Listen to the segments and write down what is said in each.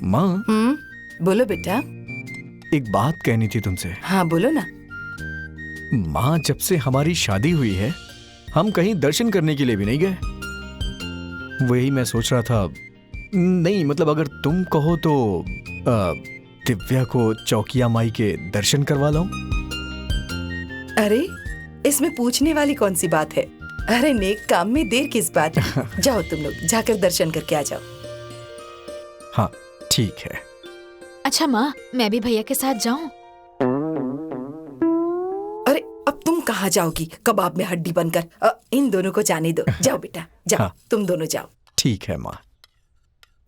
माँ, बोलो बेटा। एक बात कहनी थी तुमसे। हाँ बोलो ना। माँ, जब से हमारी शादी हुई है हम कहीं दर्शन करने के लिए भी नहीं गए। वही मैं सोच रहा था, नहीं मतलब अगर तुम कहो तो दिव्या को चौकिया माई के दर्शन करवा लाऊं। अरे इसमें पूछने वाली कौन सी बात है। अरे नेक काम में देर किस बात है। जाओ तुम लोग जाकर दर्शन करके आ जाओ। हाँ ठीक है। अच्छा माँ, मैं भी भैया के साथ जाऊं? अरे अब तुम कहाँ जाओगी कबाब में हड्डी बनकर। इन दोनों को जाने दो। जाओ बेटा जाओ। हाँ। तुम दोनों जाओ। ठीक है माँ।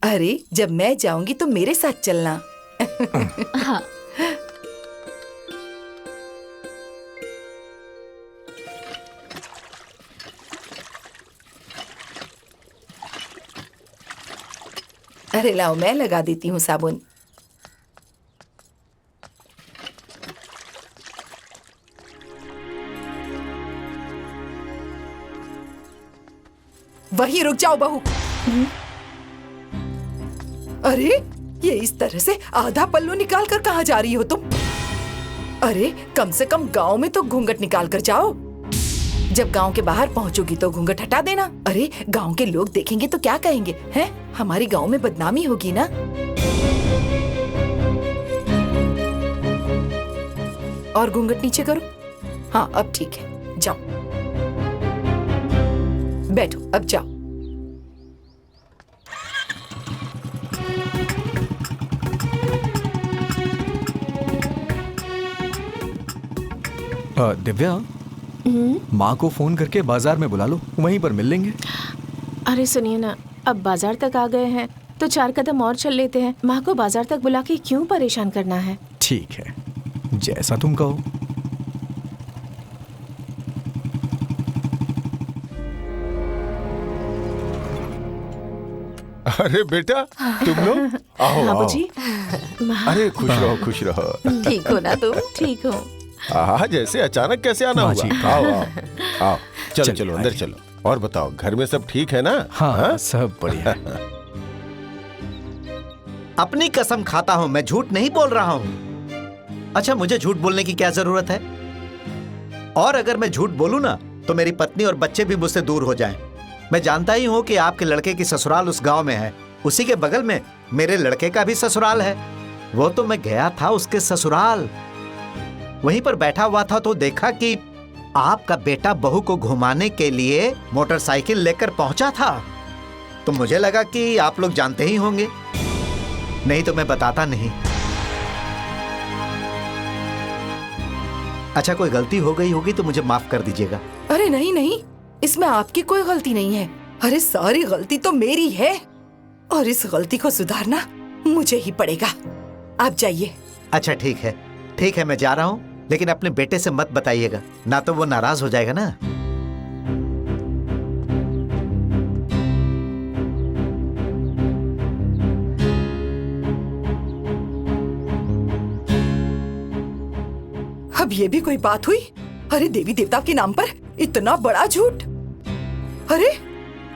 अरे जब मैं जाऊंगी तो मेरे साथ चलना। हाँ। अरे लाओ मैं लगा देती हूँ साबुन। वहीं रुक जाओ बहू। अरे ये इस तरह से आधा पल्लू निकाल कर कहाँ जा रही हो तुम? अरे कम से कम गांव में तो घूंघट निकाल कर जाओ। जब गांव के बाहर पहुंचोगी तो घूंघट हटा देना। अरे गांव के लोग देखेंगे तो क्या कहेंगे हैं? हमारी गांव में बदनामी होगी ना। और घूंघट नीचे करो। हाँ अब ठीक है, जाओ बैठो, अब जाओ। दिव्या, माँ को फोन करके बाजार में बुला लो, वहीं पर मिल लेंगे। अरे सुनिए ना, अब बाजार तक आ गए हैं तो 4 कदम और चल लेते हैं। माँ को बाजार तक बुला के क्यों परेशान करना है? ठीक है, जैसा तुम कहो। अरे बेटा तुम लोग आओ आओ। बाबूजी। अरे खुश रहो खुश रहो। ठीक हो ना तुम? ठीक हो। आज ऐसे अचानक कैसे आना माँ हुआ? जी। आओ आओ आओ, चलो चलिए, चलो अंदर आइए। चलो। और बताओ घर में सब ठीक है ना? हाँ सब बढ़िया है। अपनी कसम खाता हूं, मैं झूठ नहीं बोल रहा हूं। अच्छा मुझे झूठ बोलने की क्या जरूरत है? और अगर मैं झूठ बोलूं ना तो मेरी पत्नी और बच्चे भी मुझसे दूर हो जाएं। मैं जानता ही हूं कि आपके लड़के की ससुराल उस गांव में है। उसी के बगल में मेरे लड़के का भी ससुराल है। वो तो मैं गया था उसके ससुराल, वहीं पर बैठा हुआ था तो देखा कि आपका बेटा बहू को घुमाने के लिए मोटरसाइकिल लेकर पहुंचा था। तो मुझे लगा कि आप लोग जानते ही होंगे, नहीं तो मैं बताता नहीं। अच्छा कोई गलती हो गई होगी तो मुझे माफ कर दीजिएगा। अरे नहीं नहीं, इसमें आपकी कोई गलती नहीं है। अरे सारी गलती तो मेरी है और इस गलती को सुधारना मुझे ही पड़ेगा। आप जाइए। अच्छा ठीक है मैं जा रहा हूँ, लेकिन अपने बेटे से मत बताइएगा, ना तो वो नाराज हो जाएगा ना। अब ये भी कोई बात हुई? अरे देवी देवता के नाम पर इतना बड़ा झूठ। अरे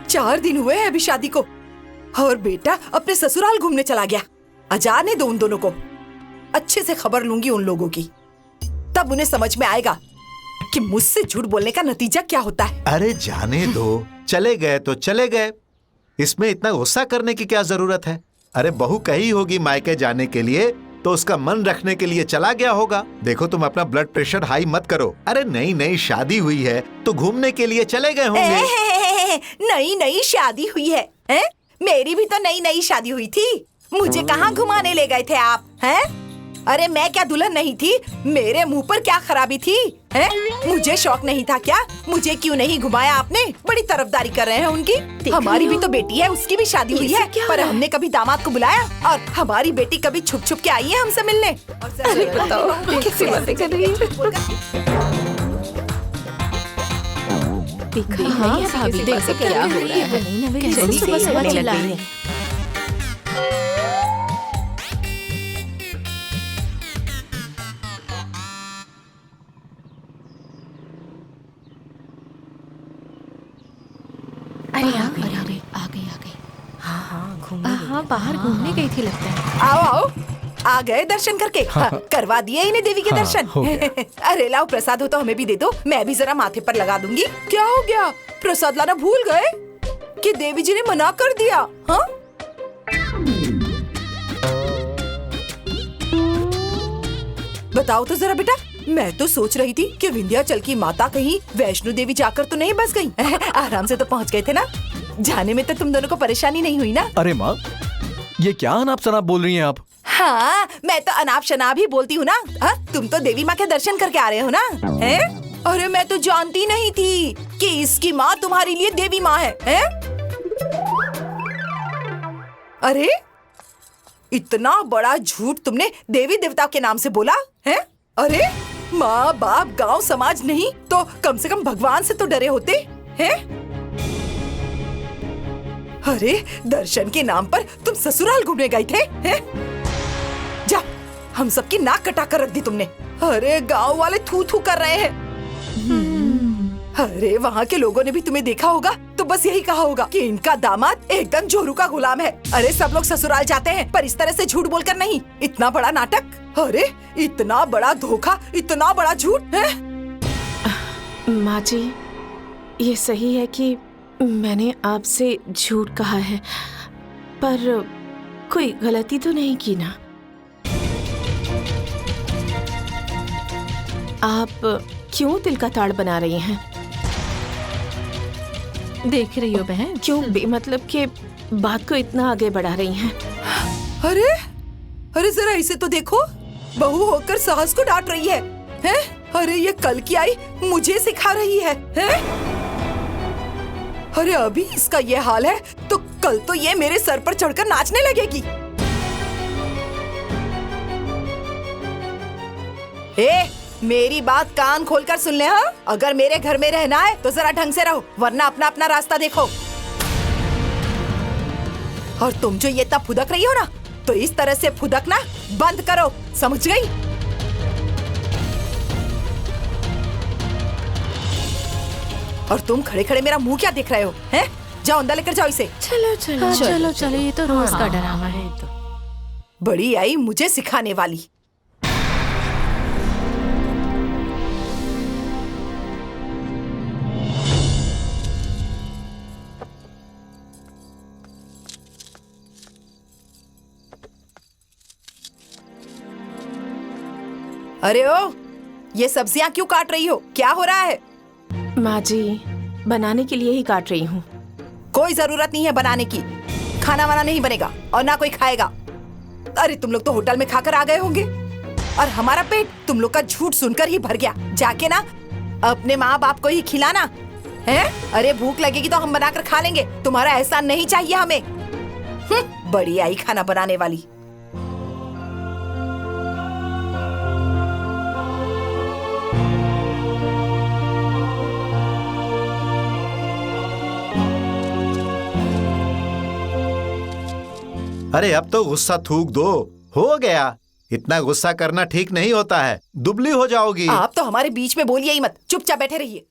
4 दिन हुए हैं अभी शादी को और बेटा अपने ससुराल घूमने चला गया। जाने दो उन दोनों को, अच्छे से खबर लूंगी उन लोगों की, तब उन्हें समझ में आएगा कि मुझसे झूठ बोलने का नतीजा क्या होता है। अरे जाने दो, चले गए तो चले गए, इसमें इतना गुस्सा करने की क्या जरूरत है? अरे बहू कही होगी मायके जाने के लिए तो उसका मन रखने के लिए चला गया होगा। देखो तुम अपना ब्लड प्रेशर हाई मत करो। अरे नई नई शादी हुई है तो घूमने के लिए चले गए होंगे। नई नई शादी हुई है, हैं? मेरी भी तो नई नई शादी हुई थी। मुझे कहाँ घुमाने ले गए थे आप, हैं? अरे मैं क्या दुल्हन नहीं थी? मेरे मुंह पर क्या खराबी थी, हैं? मुझे शौक नहीं था क्या? मुझे क्यों नहीं घुमाया आपने? बड़ी तरफदारी कर रहे हैं उनकी। हमारी भी तो बेटी है, उसकी भी शादी हुई है, पर हमने कभी दामाद को बुलाया? और हमारी बेटी कभी छुप छुप के आई है हमसे मिलने? अरे बताओ कैसी बातें कर रही है? हाँ भाभी, देखो क्या हो रहा है। कैसे सुबह चिल्ला रही है? अरे आ गई। हाँ बाहर घूमने गई थी लगता है। आओ आओ, आ गए दर्शन करके। हाँ, करवा दिए इन्हें देवी के हाँ, दर्शन। हो गया। अरे लाओ, प्रसाद हो तो हमें भी दे दो, मैं भी जरा माथे पर लगा दूंगी। क्या हो गया, प्रसाद लाना भूल गए कि देवी जी ने मना कर दिया? हाँ, बताओ तो जरा बेटा। मैं तो सोच रही थी कि विंध्याचल की माता कहीं वैष्णो देवी जाकर तो नहीं बस गई। आराम से तो पहुंच गए थे ना, जाने में तो तुम दोनों को परेशानी नहीं हुई ना? अरे माँ, ये क्या अनाप शनाप बोल रही हैं आप? हाँ, मैं तो अनाप शनाप ही बोलती हूँ ना। हाँ, तुम तो देवी माँ के दर्शन करके आ रहे हो ना? हैं? अरे मैं तो जानती नहीं थी कि इसकी माँ तुम्हारे लिए देवी माँ है। हैं? अरे इतना बड़ा झूठ तुमने देवी देवता के नाम से बोला है? अरे माँ बाप गांव समाज नहीं तो कम से कम भगवान से तो डरे होते हैं? अरे दर्शन के नाम पर तुम ससुराल घूमने गए थे? हैं? जा, हम सबकी नाक कटा कर रख दी तुमने। अरे गांव वाले थू थू कर रहे हैं। अरे वहाँ के लोगों ने भी तुम्हें देखा होगा तो बस यही कहा होगा कि इनका दामाद एकदम जोरू का गुलाम है। अरे सब लोग ससुराल जाते हैं पर इस तरह से झूठ बोलकर नहीं। इतना बड़ा नाटक, अरे इतना बड़ा धोखा, इतना बड़ा झूठ है। माँ जी, ये सही है कि मैंने आपसे झूठ कहा है, पर कोई गलती तो नहीं की ना? आप क्यों तिल का ताड़ बना रही हैं? देख रही हो बहन? क्यों बेमतलब के बात को इतना आगे बढ़ा रही हैं? अरे अरे जरा इसे तो देखो, बहू होकर सास को डांट रही है। हैं? अरे ये कल की आई मुझे सिखा रही है। हैं? अरे अभी इसका ये हाल है तो कल तो ये मेरे सर पर चढ़कर नाचने लगेगी। मेरी बात कान खोलकर सुन ले। हाँ, अगर मेरे घर में रहना है तो जरा ढंग से रहो, वरना अपना अपना रास्ता देखो। और तुम जो ये तब फुदक रही हो ना, तो इस तरह से फुदकना बंद करो, समझ गई? और तुम खड़े खड़े मेरा मुंह क्या देख रहे हो? हैं? जाओ अंदर लेकर जाओ इसे। चलो चलो चलो चलो, ये तो रोज का डरावा है। बड़ी आई मुझे सिखाने वाली। अरे ओ, ये सब्जियां क्यों काट रही हो? क्या हो रहा है? माँ जी, बनाने के लिए ही काट रही हूँ। कोई जरूरत नहीं है बनाने की, खाना वाना नहीं बनेगा और ना कोई खाएगा। अरे तुम लोग तो होटल में खाकर आ गए होंगे और हमारा पेट तुम लोग का झूठ सुनकर ही भर गया। जाके ना अपने माँ बाप को ही खिलाना है। अरे भूख लगेगी तो हम बनाकर खा लेंगे, तुम्हारा एहसान नहीं चाहिए हमें। बड़ी आई खाना बनाने वाली। अरे अब तो गुस्सा थूक दो, हो गया। इतना गुस्सा करना ठीक नहीं होता है, दुबली हो जाओगी। आप तो हमारे बीच में बोलिए ही मत, चुपचाप बैठे रहिए।